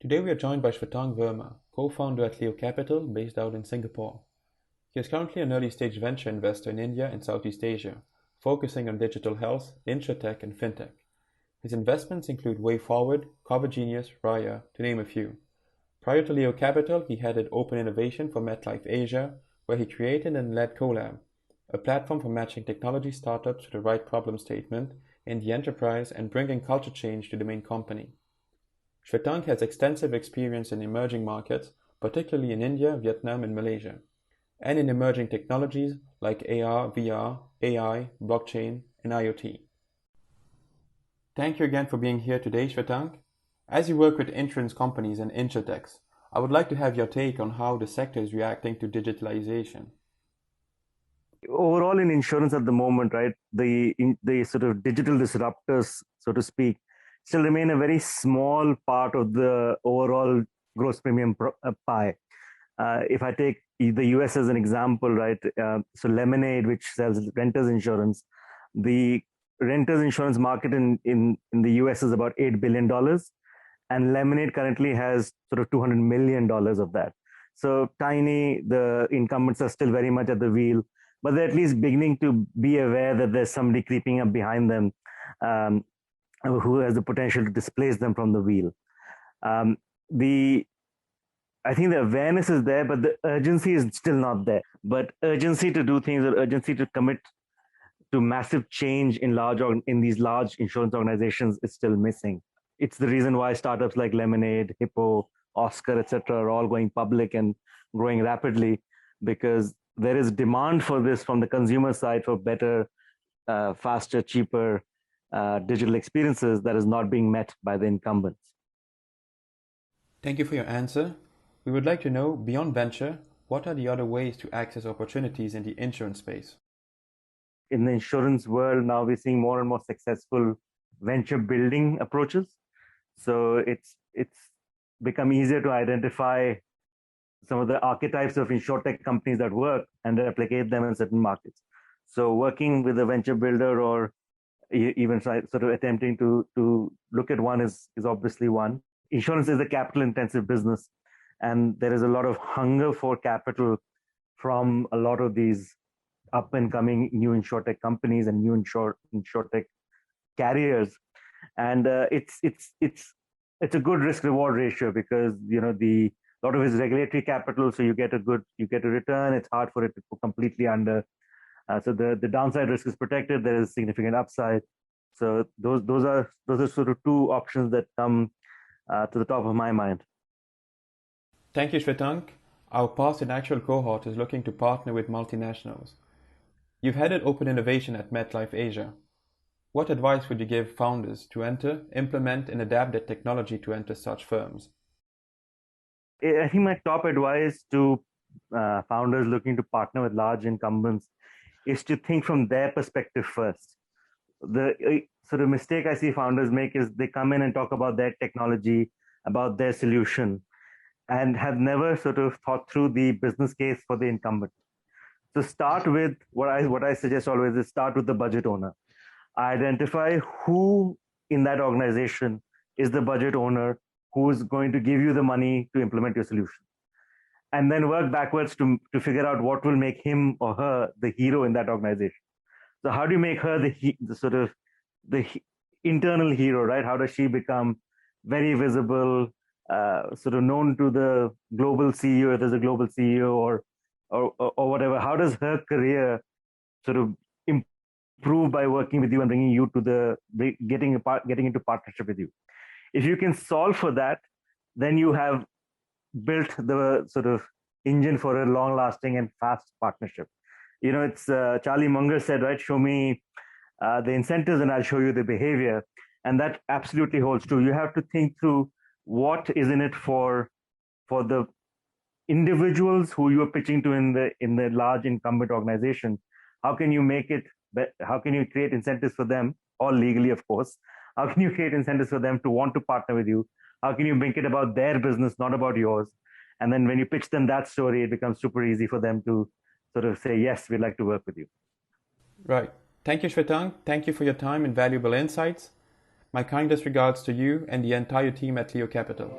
Today we are joined by Shwetank Verma, co-founder at Leo Capital based out in Singapore. He is currently an early-stage venture investor in India and Southeast Asia, focusing on digital health, insurtech, and fintech. His investments include WayForward, CoverGenius, Raya, to name a few. Prior to Leo Capital, he headed Open Innovation for MetLife Asia, where he created and led Colab, a platform for matching technology startups to the right problem statement in the enterprise and bringing culture change to the main company. Shwetank has extensive experience in emerging markets, particularly in India, Vietnam, and Malaysia, and in emerging technologies like AR, VR, AI, blockchain, and IoT. Thank you again for being here today, Shwetank. As you work with insurance companies and insurtechs, I would like to have your take on how the sector is reacting to digitalization. Overall, in insurance at the moment, right, the sort of digital disruptors, so to speak, still remain a very small part of the overall gross premium pie. If I take the US as an example, right, so Lemonade, which sells renters insurance, the renters insurance market in the US is about $8 billion, and Lemonade currently has sort of $200 million of that. So tiny, the incumbents are still very much at the wheel, but they're at least beginning to be aware that there's somebody creeping up behind them who has the potential to displace them from the wheel. I think the awareness is there, but the urgency is still not there. But urgency to do things or urgency to commit to massive change in these large insurance organizations is still missing. It's the reason why startups like Lemonade, Hippo, Oscar, etc., are all going public and growing rapidly, because there is demand for this from the consumer side for better, faster, cheaper digital experiences that is not being met by the incumbents. Thank you for your answer. We would like to know, beyond venture, what are the other ways to access opportunities in the insurance space? In the insurance world, now we're seeing more and more successful venture building approaches. So it's become easier to identify some of the archetypes of insurtech companies that work and replicate them in certain markets. So working with a venture builder or even sort of attempting to look at one is obviously one. Insurance is a capital intensive business, and there is a lot of hunger for capital from a lot of these up and coming new insurtech companies and new insurtech carriers. And it's a good risk reward ratio, because a lot of it is regulatory capital, so you get a return. It's hard for it to go completely under. So the downside risk is protected. There is significant upside. So those are sort of two options that come to the top of my mind. Thank you, Shwetank. Our past and actual cohort is looking to partner with multinationals. You've headed Open Innovation at MetLife Asia. What advice would you give founders to enter, implement, and adapt their technology to enter such firms? I think my top advice to founders looking to partner with large incumbents is to think from their perspective first. The sort of mistake I see founders make is they come in and talk about their technology, about their solution, and have never sort of thought through the business case for the incumbent. So start with what I suggest always is start with the budget owner. Identify who in that organization is the budget owner who's going to give you the money to implement your solution, and then work backwards to figure out what will make him or her the hero in that organization. So how do you make her the internal hero, right? How does she become very visible, sort of known to the global CEO if there's a global CEO or whatever? How does her career sort of improve by working with you and bringing you to getting into partnership with you? If you can solve for that, then you have built the sort of engine for a long-lasting and fast partnership. It's Charlie Munger said, right? Show me the incentives and I'll show you the behavior. And that absolutely holds true. You have to think through what is in it for the individuals who you're pitching to in the large incumbent organization. How can you make it? How can you create incentives for them, all legally, of course? How can you create incentives for them to want to partner with you? How can you make it about their business, not about yours? And then when you pitch them that story, it becomes super easy for them to sort of say, yes, we'd like to work with you. Right. Thank you, Shwetank. Thank you for your time and valuable insights. My kindest regards to you and the entire team at Leo Capital.